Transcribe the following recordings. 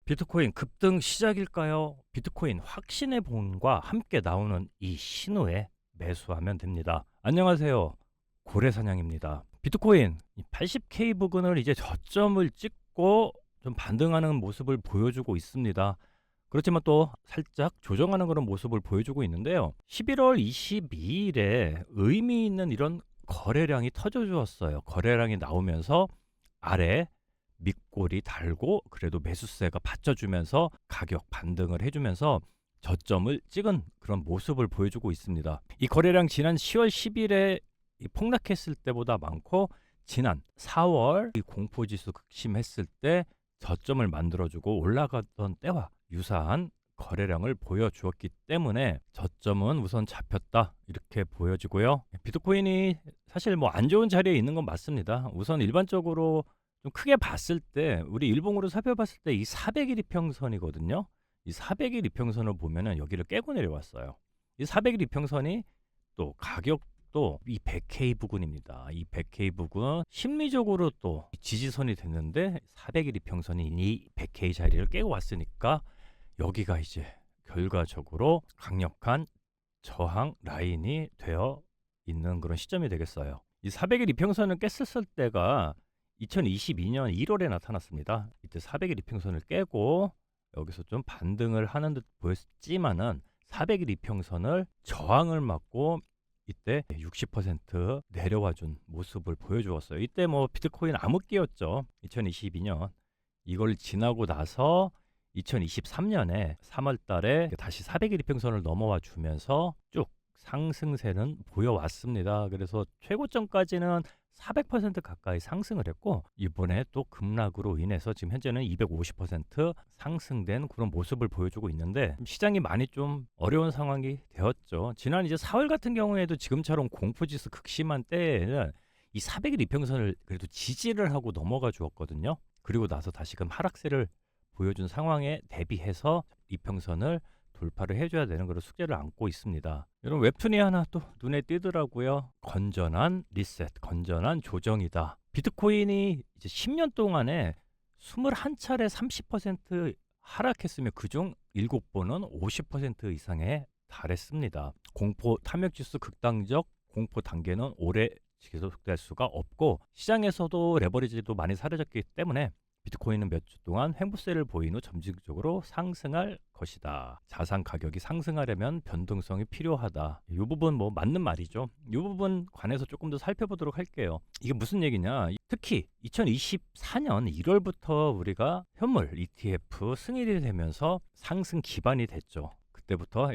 비트코인 급등 시작일까요? 비트코인 확신의 봄과 함께 나오는 이 신호에 매수하면 됩니다. 안녕하세요. 고래사냥입니다. 비트코인 80K 부근을 이제 저점을 찍고 좀 반등하는 모습을 보여주고 있습니다. 그렇지만 또 살짝 조정하는 그런 모습을 보여주고 있는데요. 11월 22일에 의미 있는 이런 거래량이 터져 주었어요. 거래량이 나오면서 아래 밑골이 달고 그래도 매수세가 받쳐주면서 가격 반등을 해주면서 저점을 찍은 그런 모습을 보여주고 있습니다. 이 거래량 지난 10월 10일에 폭락했을 때보다 많고 지난 4월 공포지수 극심했을 때 저점을 만들어주고 올라가던 때와 유사한 거래량을 보여주었기 때문에 저점은 우선 잡혔다 이렇게 보여지고요. 비트코인이 사실 뭐 안 좋은 자리에 있는 건 맞습니다. 우선 일반적으로 좀 크게 봤을 때 우리 일봉으로 살펴봤을 때 이 400일 이평선이거든요. 이 400일 이평선을 보면은 여기를 깨고 내려왔어요. 이 400일 이평선이 또 가격도 이 100K 부근입니다. 이 100K 부근 심리적으로 또 지지선이 됐는데 400일 이평선이 이 100K 자리를 깨고 왔으니까 여기가 이제 결과적으로 강력한 저항 라인이 되어 있는 그런 시점이 되겠어요. 이 400일 이평선을 깼었을 때가 2022년 1월에 나타났습니다. 이때 400일 이평선을 깨고 여기서 좀 반등을 하는 듯 보였지만은 400일 이평선을 저항을 맞고 이때 60% 내려와 준 모습을 보여주었어요. 이때 뭐 비트코인 암흑기였죠. 2022년 이걸 지나고 나서 2023년에 3월 달에 다시 400일 이평선을 넘어와 주면서 쭉 상승세는 보여왔습니다. 그래서 최고점까지는 400% 가까이 상승을 했고 이번에 또 급락으로 인해서 지금 현재는 250% 상승된 그런 모습을 보여주고 있는데 시장이 많이 좀 어려운 상황이 되었죠. 지난 이제 4월 같은 경우에도 지금처럼 공포지수 극심한 때에는 이 400일 이평선을 그래도 지지를 하고 넘어가 주었거든요. 그리고 나서 다시금 하락세를 보여준 상황에 대비해서 이평선을 돌파를 해줘야 되는 그런 숙제를 안고 있습니다. 이런 웹툰이 하나 또 눈에 띄더라고요. 건전한 리셋, 건전한 조정이다. 비트코인이 이제 10년 동안에 21차례 30% 하락했으며 그중 7번은 50% 이상에 달했습니다. 공포 탐욕지수 극단적 공포 단계는 오래 지속될 수가 없고 시장에서도 레버리지도 많이 사라졌기 때문에 비트코인은 몇 주 동안 횡보세를 보인 후 점진적으로 상승할 것이다. 자산 가격이 상승하려면 변동성이 필요하다. 이 부분 뭐 맞는 말이죠. 이 부분 관해서 조금 더 살펴보도록 할게요. 이게 무슨 얘기냐? 특히 2024년 1월부터 우리가 현물 ETF 승인이 되면서 상승 기반이 됐죠. 그때부터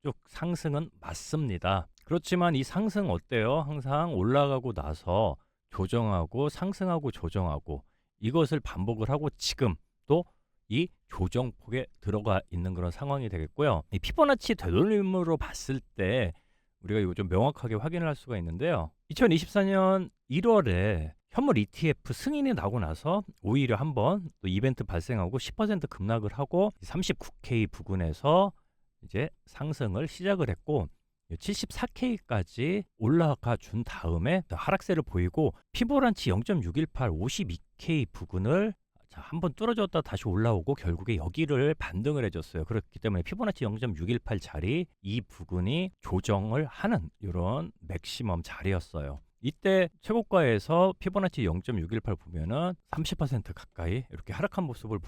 쭉 상승은 맞습니다. 그렇지만 이 상승 어때요? 항상 올라가고 나서 조정하고 상승하고 조정하고 이것을 반복을 하고 지금 또 이 조정폭에 들어가 있는 그런 상황이 되겠고요. 이 피보나치 되돌림으로 봤을 때 우리가 이거 좀 명확하게 확인을 할 수가 있는데요. 2024년 1월에 현물 ETF 승인이 나고 나서 오히려 한번 또 이벤트 발생하고 10% 급락을 하고 39K 부근에서 이제 상승을 시작을 했고 74K까지 올라가 준 다음에 하락세를 보이고 피보나치 0.618 52K 부근을 한번 뚫어줬다 다시 올라오고 결국에 여기를 반등을 해줬어요. 그렇기 때문에 피보나치 0.618 자리 이 부근이 조정을 하는 이런 맥시멈 자리였어요. 이때 최고가에서 피보나치 0.618 보면은 30% 가까이 이렇게 하락한 모습을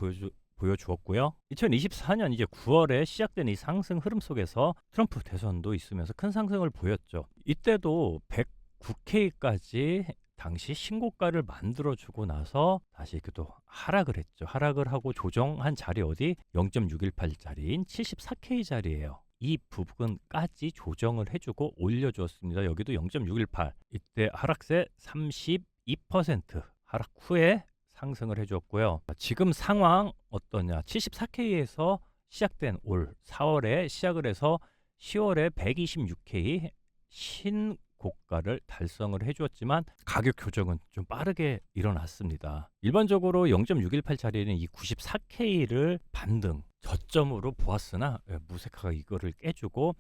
보여주었고요. 2024년 이제 9월에 시작된 이 상승 흐름 속에서 트럼프 대선도 있으면서 큰 상승을 보였죠. 이때도 109K까지 당시 신고가를 만들어주고 나서 다시 이렇게 또 하락을 했죠. 하락을 하고 조정한 자리 어디? 0.618 자리인 74K 자리예요. 이 부분까지 조정을 해주고 올려주었습니다. 여기도 0.618. 이때 하락세 32% 하락 후에 상승을 해주었고요. 지금 상황 어떠냐? 74K에서 시작된 올 4월에 시작을 해서 10월에 126K 신고가를 달성을 해주었지만 가격 교정은 좀 빠르게 일어났습니다. 일반적으로 0.618 자리는 이 94K를 반등 저점으로 보았으나 무세카가 이거를 깨주고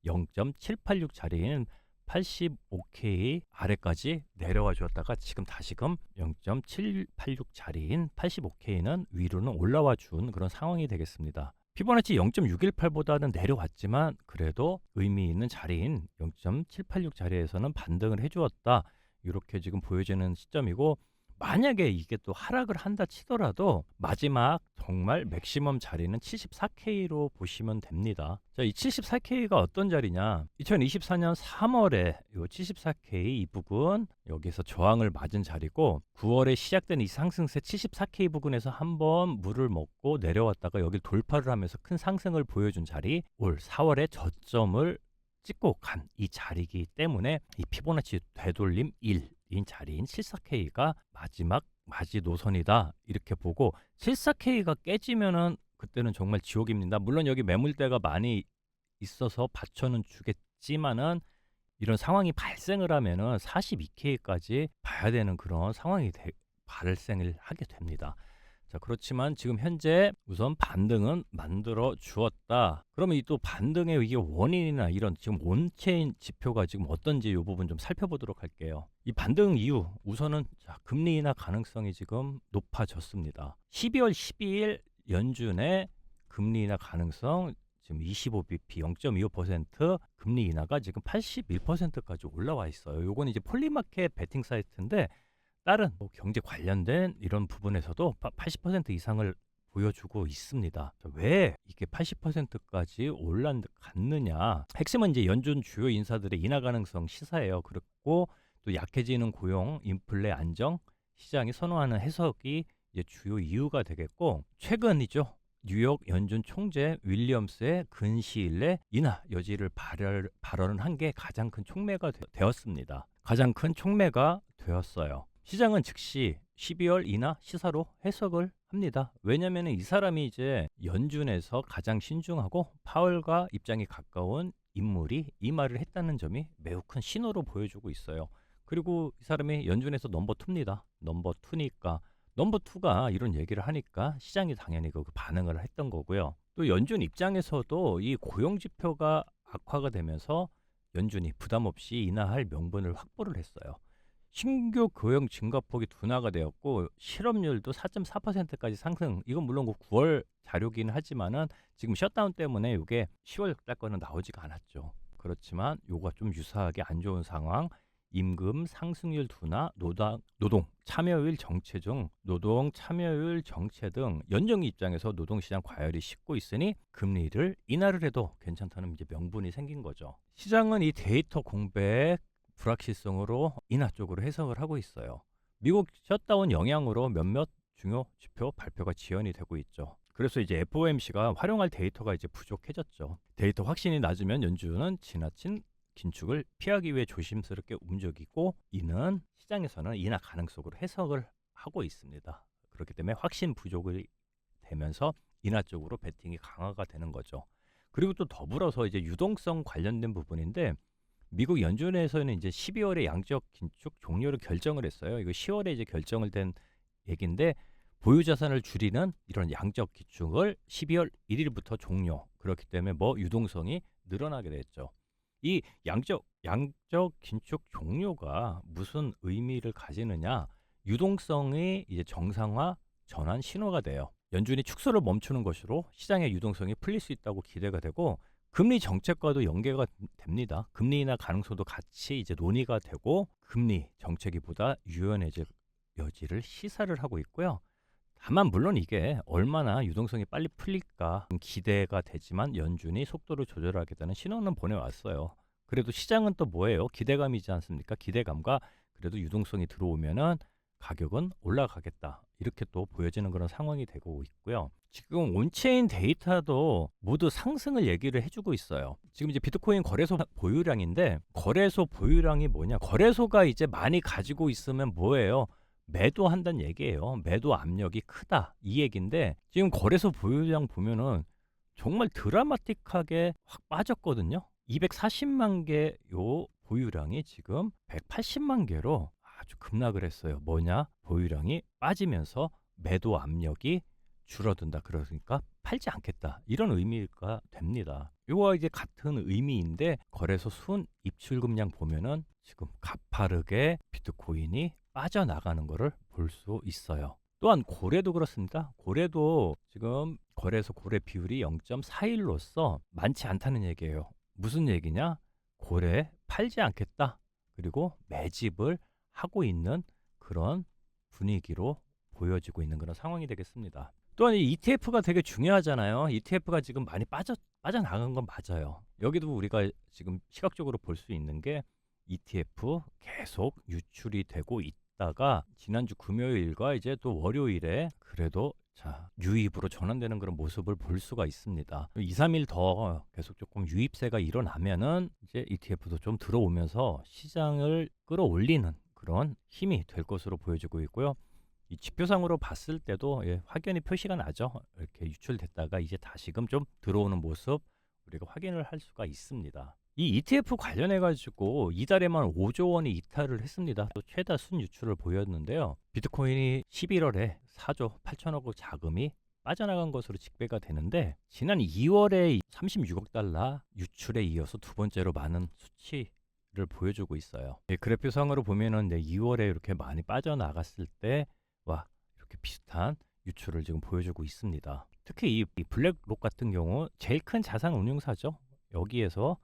0.786 자리에는 85K 아래까지 내려와 주었다가 지금 다시금 0.786짜리인 85K는 위로는 올라와 준 그런 상황이 되겠습니다. 피보나치 0.618보다는 내려왔지만 그래도 의미 있는 자리인 0.786 자리에서는 반등을 해주었다. 이렇게 지금 보여지는 시점이고, 만약에 이게 또 하락을 한다 치더라도 마지막 정말 맥시멈 자리는 74K로 보시면 됩니다. 자, 이 74K가 어떤 자리냐? 2024년 3월에 이 74K 이 부분 여기서 저항을 맞은 자리고, 9월에 시작된 이 상승세 74K 부근에서 한번 물을 먹고 내려왔다가 여기 돌파를 하면서 큰 상승을 보여준 자리, 올 4월에 저점을 찍고 간 이 자리이기 때문에 이 피보나치 되돌림 1인 자리인 74K가 마지막 마지노선이다, 이렇게 보고, 74K가 깨지면은 그때는 정말 지옥입니다. 물론 여기 매물대가 많이 있어서 받쳐는 주겠지만은 이런 상황이 발생을 하면은 42K까지 봐야 되는 그런 상황이 발생을 하게 됩니다. 자, 그렇지만 지금 현재 우선 반등은 만들어 주었다. 그러면 이 또 반등의 이게 원인이나 이런 지금 온체인 지표가 지금 어떤지 이 부분 좀 살펴보도록 할게요. 이 반등 이유, 우선은 금리 인하 가능성이 지금 높아졌습니다. 12월 12일 연준의 금리 인하 가능성 지금 25bp 0.25% 금리 인하가 지금 81%까지 올라와 있어요. 요건 이제 폴리마켓 베팅 사이트인데 다른 경제 관련된 이런 부분에서도 80% 이상을 보여주고 있습니다. 왜 이게 80%까지 올라갔느냐? 핵심은 이제 연준 주요 인사들의 인하 가능성 시사예요. 그렇고 또 약해지는 고용, 인플레 안정, 시장이 선호하는 해석이 이제 주요 이유가 되겠고, 최근이죠. 뉴욕 연준 총재 윌리엄스의 근시일 내 인하 여지를 발언한 게 가장 큰 촉매가 되었습니다. 가장 큰 촉매가 되었어요. 시장은 즉시 12월 인하 시사로 해석을 합니다. 왜냐하면 이 사람이 이제 연준에서 가장 신중하고 파월과 입장이 가까운 인물이 이 말을 했다는 점이 매우 큰 신호로 보여주고 있어요. 그리고 이 사람이 연준에서 넘버 2입니다. 넘버 2니까 넘버 2가 이런 얘기를 하니까 시장이 당연히 그 반응을 했던 거고요. 또 연준 입장에서도 이 고용 지표가 악화가 되면서 연준이 부담 없이 인하할 명분을 확보를 했어요. 신규 고용 증가폭이 둔화가 되었고 실업률도 4.4%까지 상승. 이건 물론 9월 자료긴 하지만은 지금 셧다운 때문에 이게 10월 달 거는 나오지가 않았죠. 그렇지만 요가 좀 유사하게 안 좋은 상황, 임금 상승률 둔화, 노동 참여율 정체 등 연준 입장에서 노동시장 과열이 싣고 있으니 금리를 인하를 해도 괜찮다는 이제 명분이 생긴 거죠. 시장은 이 데이터 공백 불확실성으로 인하 쪽으로 해석을 하고 있어요. 미국 셧다운 영향으로 몇몇 중요 지표 발표가 지연이 되고 있죠. 그래서 이제 FOMC가 활용할 데이터가 이제 부족해졌죠. 데이터 확신이 낮으면 연준은 지나친 긴축을 피하기 위해 조심스럽게 움직이고, 이는 시장에서는 인하 가능성으로 해석을 하고 있습니다. 그렇기 때문에 확신 부족이 되면서 인하 쪽으로 베팅이 강화가 되는 거죠. 그리고 또 더불어서 이제 유동성 관련된 부분인데, 미국 연준에서는 이제 12월에 양적 긴축 종료를 결정을 했어요. 이거 10월에 이제 결정을 된 얘기인데, 보유 자산을 줄이는 이런 양적 긴축을 12월 1일부터 종료. 그렇기 때문에 유동성이 늘어나게 됐죠. 이 양적 긴축 종료가 무슨 의미를 가지느냐? 유동성이 이제 정상화 전환 신호가 돼요. 연준이 축소를 멈추는 것으로 시장의 유동성이 풀릴 수 있다고 기대가 되고, 금리 정책과도 연계가 됩니다. 금리 인하 가능성도 같이 이제 논의가 되고, 금리 정책이보다 유연해질 여지를 시사를 하고 있고요. 다만 물론 이게 얼마나 유동성이 빨리 풀릴까 기대가 되지만 연준이 속도를 조절하겠다는 신호는 보내왔어요. 그래도 시장은 또 뭐예요? 기대감이지 않습니까? 기대감과 그래도 유동성이 들어오면은 가격은 올라가겠다, 이렇게 또 보여지는 그런 상황이 되고 있고요. 지금 온체인 데이터도 모두 상승을 얘기를 해주고 있어요. 지금 이제 비트코인 거래소 보유량인데, 거래소 보유량이 뭐냐? 거래소가 이제 많이 가지고 있으면 뭐예요? 매도한다는 얘기예요. 매도 압력이 크다, 이 얘기인데, 지금 거래소 보유량 보면은 정말 드라마틱하게 확 빠졌거든요. 240만 개 요 보유량이 지금 180만 개로 아주 급락을 했어요. 뭐냐? 보유량이 빠지면서 매도 압력이 줄어든다. 그러니까 팔지 않겠다. 이런 의미가 됩니다. 이거와 이제 같은 의미인데 거래소 순 입출금량 보면은 지금 가파르게 비트코인이 빠져나가는 것을 볼 수 있어요. 또한 고래도 그렇습니다. 고래도 지금 거래소 고래 비율이 0.41로서 많지 않다는 얘기예요. 무슨 얘기냐? 고래 팔지 않겠다. 그리고 매집을 하고 있는 그런 분위기로 보여지고 있는 그런 상황이 되겠습니다. 또한 이 ETF가 되게 중요하잖아요. ETF가 지금 많이 빠져나간 건 맞아요. 여기도 우리가 지금 시각적으로 볼 수 있는 게 ETF 계속 유출이 되고 있다가 지난주 금요일과 이제 또 월요일에 그래도 자, 유입으로 전환되는 그런 모습을 볼 수가 있습니다. 2, 3일 더 계속 조금 유입세가 일어나면은 이제 ETF도 좀 들어오면서 시장을 끌어올리는 그런 힘이 될 것으로 보여지고 있고요. 이 지표상으로 봤을 때도 확연히 표시가 나죠. 이렇게 유출됐다가 이제 다시금 좀 들어오는 모습 우리가 확인을 할 수가 있습니다. 이 ETF 관련해 가지고 이달에만 5조 원이 이탈을 했습니다. 또 최다 순유출을 보였는데요. 비트코인이 11월에 4조 8천억 자금이 빠져나간 것으로 집계가 되는데 지난 2월에 36억 달러 유출에 이어서 두 번째로 많은 수치를 보여주고 있어요. 그래프상으로 보면은 2월에 이렇게 많이 빠져나갔을 때와 이렇게 비슷한 유출을 지금 보여주고 있습니다. 특히 이 블랙록 같은 경우 제일 큰 자산 운용사죠. 여기에서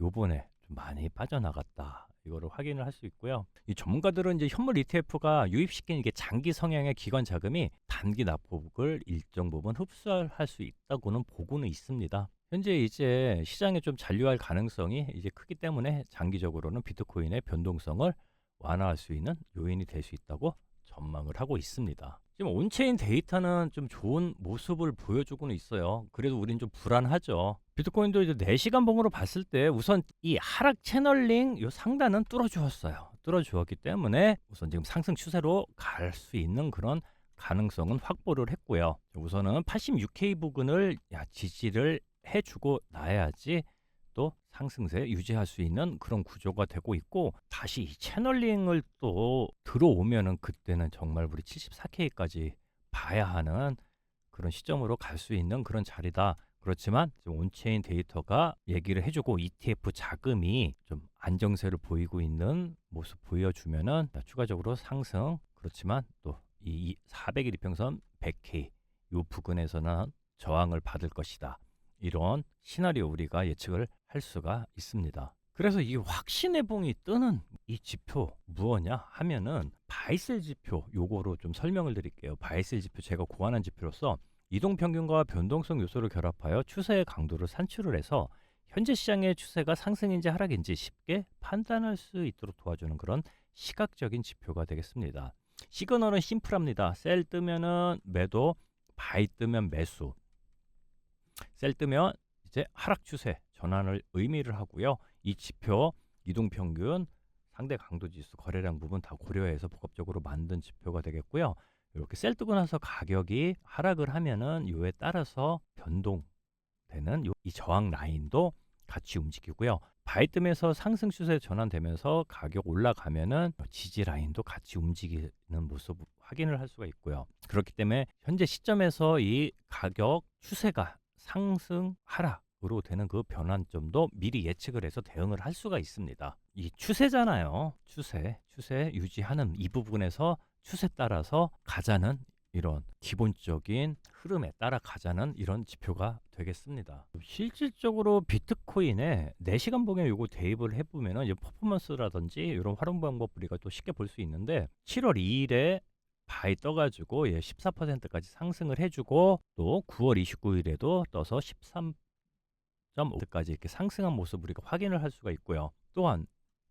요번에 좀 많이 빠져나갔다. 이거를 확인을 할 수 있고요. 이 전문가들은 이제 현물 ETF가 유입시킨 이게 장기 성향의 기관 자금이 단기 낙폭을 일정 부분 흡수할 수 있다고는 보고는 있습니다. 현재 이제 시장에 좀 잔류할 가능성이 이제 크기 때문에 장기적으로는 비트코인의 변동성을 완화할 수 있는 요인이 될 수 있다고 전망을 하고 있습니다. 지금 온체인 데이터는 좀 좋은 모습을 보여주고는 있어요. 그래도 우린 좀 불안하죠. 비트코인도 이제 4시간 봉으로 봤을 때 우선 이 하락 채널링 요 상단은 뚫어주었어요. 뚫어주었기 때문에 우선 지금 상승 추세로 갈 수 있는 그런 가능성은 확보를 했고요. 우선은 86K 부근을 지지를 해주고 나야지 또 상승세 유지할 수 있는 그런 구조가 되고 있고 다시 이 채널링을 또 들어오면은 그때는 정말 우리 74K까지 봐야 하는 그런 시점으로 갈 수 있는 그런 자리다. 그렇지만 지금 온체인 데이터가 얘기를 해주고 ETF 자금이 좀 안정세를 보이고 있는 모습 보여주면은 추가적으로 상승 그렇지만 또 이 400일 이평선 100K 요 부근에서는 저항을 받을 것이다. 이런 시나리오 우리가 예측을 할 수가 있습니다. 그래서 이 확신의 봉이 뜨는 이 지표 무엇냐 하면은 바이셀 지표 요거로 좀 설명을 드릴게요. 바이셀 지표 제가 고안한 지표로서 이동평균과 변동성 요소를 결합하여 추세의 강도를 산출을 해서 현재 시장의 추세가 상승인지 하락인지 쉽게 판단할 수 있도록 도와주는 그런 시각적인 지표가 되겠습니다. 시그널은 심플합니다. 셀 뜨면은 매도, 바이 뜨면 매수. 셀 뜨면 이제 하락 추세 전환을 의미를 하고요. 이 지표 이동평균 상대 강도지수 거래량 부분 다 고려해서 복합적으로 만든 지표가 되겠고요. 이렇게 셀 뜨고 나서 가격이 하락을 하면은 요에 따라서 변동되는 이 저항 라인도 같이 움직이고요. 바이 뜸에서 상승 추세 전환되면서 가격 올라가면은 지지 라인도 같이 움직이는 모습 확인을 할 수가 있고요. 그렇기 때문에 현재 시점에서 이 가격 추세가 상승 하락으로 되는 그 변환점도 미리 예측을 해서 대응을 할 수가 있습니다. 이 추세잖아요. 추세 유지하는 이 부분에서 추세 따라서 가자는 이런 기본적인 흐름에 따라 가자는 이런 지표가 되겠습니다. 실질적으로 비트코인에 4시간 봉에 요거 대입을 해보면은 이 퍼포먼스라든지 이런 활용 방법 우리가 또 쉽게 볼 수 있는데 7월 2일에 바이 떠가지고 14%까지 상승을 해주고 또 9월 29일에도 떠서 13.5%까지 이렇게 상승한 모습 우리가 확인을 할 수가 있고요. 또한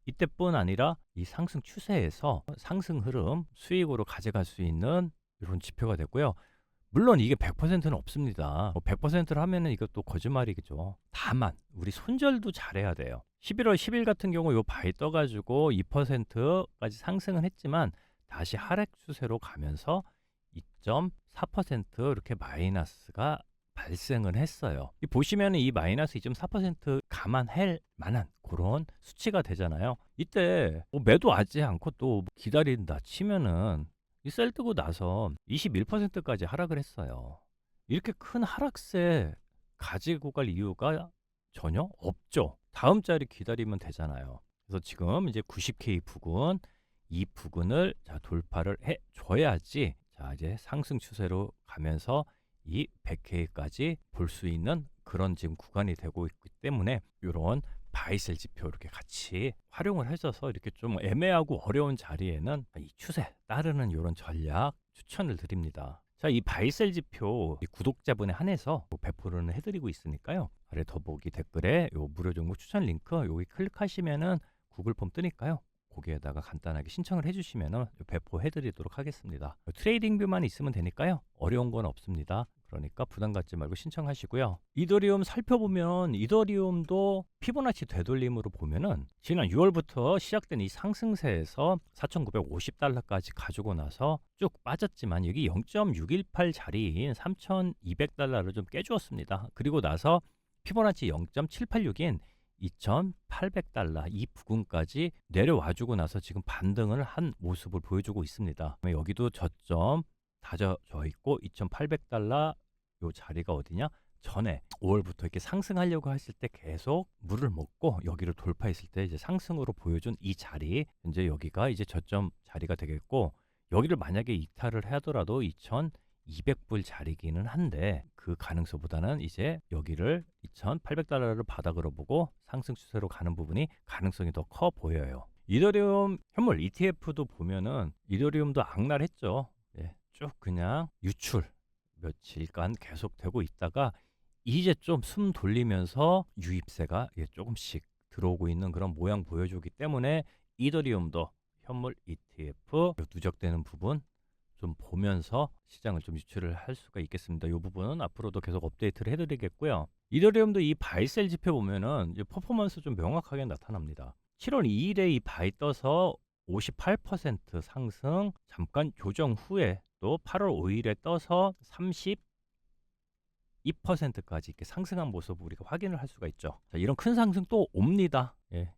이때뿐 아니라 이 상승 추세에서 상승 흐름 수익으로 가져갈 수 있는 이런 지표가 됐고요. 물론 이게 100%는 없습니다. 100%를 하면은 이것도 거짓말이겠죠. 다만 우리 손절도 잘해야 돼요. 11월 10일 같은 경우 요 바이 떠가지고 2%까지 상승은 했지만 다시 하락 추세로 가면서 2.4% 이렇게 마이너스가 발생을 했어요. 보시면 이 마이너스 2.4% 감안할 만한 그런 수치가 되잖아요. 이때 매도하지 않고 또 기다린다 치면은 이 셀 뜨고 나서 21%까지 하락을 했어요. 이렇게 큰 하락세 가지고 갈 이유가 전혀 없죠. 다음 자리 기다리면 되잖아요. 그래서 지금 이제 90K 부근, 이 부근을 자 돌파를 해 줘야지 자 이제 상승 추세로 가면서 이 100K까지 볼 수 있는 그런 지금 구간이 되고 있기 때문에 요런 바이셀 지표 이렇게 같이 활용을 해줘서 이렇게 좀 애매하고 어려운 자리에는 이 추세 따르는 요런 전략 추천을 드립니다. 자, 이 바이셀 지표 이 구독자분에 한해서 배포를 해드리고 있으니까요. 아래 더보기 댓글에 요 무료 종목 추천 링크 여기 클릭하시면은 구글 폼 뜨니까요. 거기에다가 간단하게 신청을 해주시면은 배포해드리도록 하겠습니다. 트레이딩 뷰만 있으면 되니까요. 어려운 건 없습니다. 그러니까 부담 갖지 말고 신청하시고요. 이더리움 살펴보면 이더리움도 피보나치 되돌림으로 보면은 지난 6월부터 시작된 이 상승세에서 4,950달러까지 가지고 나서 쭉 빠졌지만 여기 0.618 자리인 3,200달러를 좀 깨주었습니다. 그리고 나서 피보나치 0.786인 2,800달러 이 부근까지 내려와주고 나서 지금 반등을 한 모습을 보여주고 있습니다. 여기도 저점 다져져 있고 2,800달러 요 자리가 어디냐? 전에 5월부터 이렇게 상승하려고 했을 때 계속 물을 먹고 여기를 돌파했을 때 이제 상승으로 보여준 이 자리 이제 여기가 이제 저점 자리가 되겠고 여기를 만약에 이탈을 하더라도 2,200불 자리기는 한데 그 가능성보다는 이제 여기를 2,800달러를 바닥으로 보고 상승 추세로 가는 부분이 가능성이 더 커 보여요. 이더리움 현물 ETF도 보면은 이더리움도 악랄했죠. 예, 쭉 그냥 유출 며칠간 계속 되고 있다가 이제 좀 숨 돌리면서 유입세가 조금씩 들어오고 있는 그런 모양 보여주기 때문에 이더리움도 현물 ETF 누적되는 부분 좀 보면서 시장을 좀 유출을 할 수가 있겠습니다. 이 부분은 앞으로도 계속 업데이트를 해드리겠고요. 이더리움도 이 바이셀 지표 보면은 이제 퍼포먼스 좀 명확하게 나타납니다. 7월 2일에 이 바이 떠서 58% 상승, 잠깐 조정 후에 또 8월 5일에 떠서 32%까지 이렇게 상승한 모습을 우리가 확인을 할 수가 있죠. 자, 이런 큰 상승 또 옵니다. 예,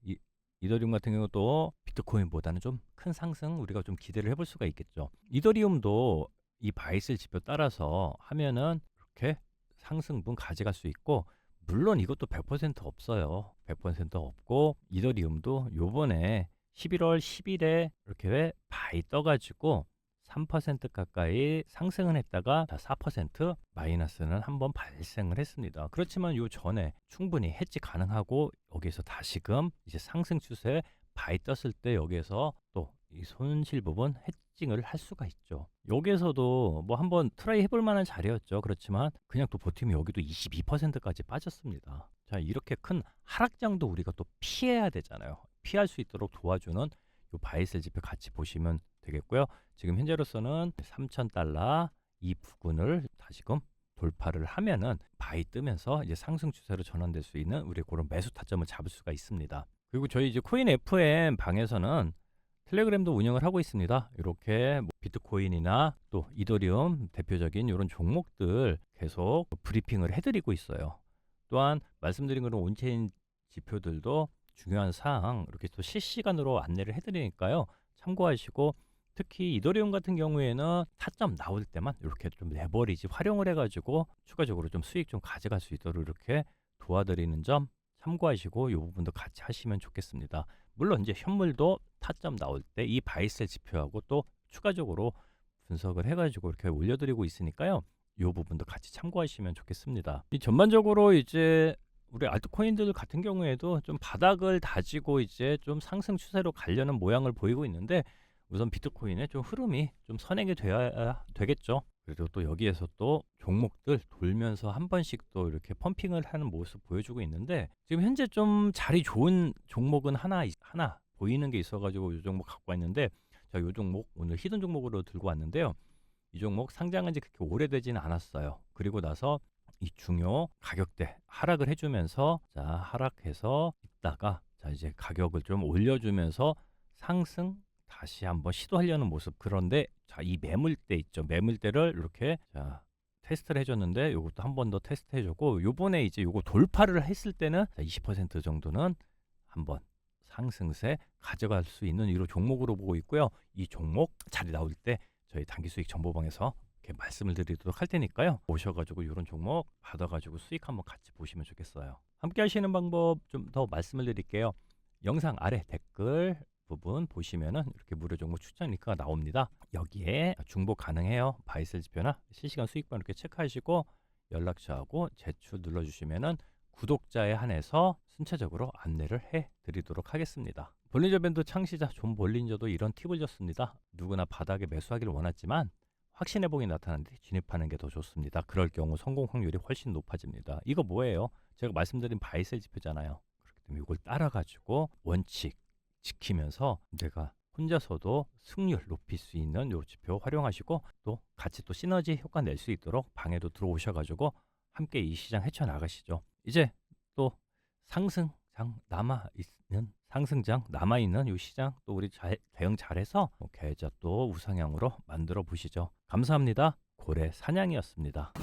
이더리움 같은 경우도 비트코인보다는 좀 큰 상승 우리가 좀 기대를 해볼 수가 있겠죠. 이더리움도 이 바이셀 지표 따라서 하면은 이렇게 상승분 가져갈 수 있고 물론 이것도 100% 없어요. 100% 없고 이더리움도 요번에 11월 10일에 이렇게 바이 떠가지고 3% 가까이 상승을 했다가 4% 마이너스는 한번 발생을 했습니다. 그렇지만 요 전에 충분히 해지 가능하고 여기서 다시금 이제 상승 추세 바이 떴을 때 여기에서 또 이 손실 부분 해징을 할 수가 있죠. 여기에서도 뭐 한번 트라이 해볼 만한 자리였죠. 그렇지만 그냥 또 버티면 여기도 22%까지 빠졌습니다. 자, 이렇게 큰 하락장도 우리가 또 피해야 되잖아요. 피할 수 있도록 도와주는 요 바이셀 지표 같이 보시면 되겠고요. 지금 현재로서는 3,000달러 이 부근을 다시금 돌파를 하면은 바이 뜨면서 이제 상승 추세로 전환될 수 있는 우리 그런 매수 타점을 잡을 수가 있습니다. 그리고 저희 이제 코인 FM 방에서는 텔레그램도 운영을 하고 있습니다. 이렇게 뭐 비트코인이나 또 이더리움 대표적인 이런 종목들 계속 브리핑을 해드리고 있어요. 또한 말씀드린 그런 온체인 지표들도 중요한 사항 이렇게 또 실시간으로 안내를 해드리니까요. 참고하시고 특히 이더리움 같은 경우에는 타점 나올 때만 이렇게 좀 레버리지 활용을 해가지고 추가적으로 좀 수익 좀 가져갈 수 있도록 이렇게 도와드리는 점 참고하시고 이 부분도 같이 하시면 좋겠습니다. 물론 이제 현물도 타점 나올 때 이 바이셀 지표하고 또 추가적으로 분석을 해가지고 이렇게 올려드리고 있으니까요. 이 부분도 같이 참고하시면 좋겠습니다. 이 전반적으로 이제 우리 알트코인들 같은 경우에도 좀 바닥을 다지고 이제 좀 상승 추세로 가려는 모양을 보이고 있는데 우선 비트코인의 좀 흐름이 좀 선행이 돼야 되겠죠. 그리고 또 여기에서 또 종목들 돌면서 한 번씩 또 이렇게 펌핑을 하는 모습 보여주고 있는데 지금 현재 좀 자리 좋은 종목은 하나 보이는 게 있어가지고 이 종목 갖고 왔는데 자, 이 종목 오늘 히든 종목으로 들고 왔는데요. 이 종목 상장한 지 그렇게 오래되지는 않았어요. 그리고 나서 이 중요 가격대 하락을 해주면서 자 하락해서 있다가 자 이제 가격을 좀 올려주면서 상승 다시 한번 시도하려는 모습. 그런데 자 이 매물대 있죠. 매물대를 이렇게 자 테스트를 해줬는데 요것도 한 번 더 테스트 해주고 요번에 이제 요거 돌파를 했을 때는 20% 정도는 한번 상승세 가져갈 수 있는 이런 종목으로 보고 있고요. 이 종목 자리 나올 때 저희 단기 수익 정보방에서 이렇게 말씀을 드리도록 할 테니까요. 오셔가지고 이런 종목 받아가지고 수익 한번 같이 보시면 좋겠어요. 함께 하시는 방법 좀 더 말씀을 드릴게요. 영상 아래 댓글 부분 보시면은 이렇게 무료 종목 추천 링크가 나옵니다. 여기에 중복 가능해요. 바이셀 지표나 실시간 수익번 이렇게 체크하시고 연락처하고 제출 눌러주시면은 구독자에 한해서 순차적으로 안내를 해 드리도록 하겠습니다. 볼린저 밴드 창시자 존 볼린저도 이런 팁을 줬습니다. 누구나 바닥에 매수하기를 원하지만 확신의 봉이 나타나는 데 진입하는 게 더 좋습니다. 그럴 경우 성공 확률이 훨씬 높아집니다. 이거 뭐예요? 제가 말씀드린 바이셀 지표잖아요. 그렇기 때문에 이걸 따라가지고 원칙 지키면서 내가 혼자서도 승률 높일 수 있는 요 지표 활용하시고 또 같이 또 시너지 효과 낼 수 있도록 방에도 들어오셔가지고 함께 이 시장 헤쳐나가시죠. 이제 또 상승장 남아있는 이 시장 또 우리 대응 잘해서 계좌 또 우상향으로 만들어 보시죠. 감사합니다. 고래 사냥이었습니다.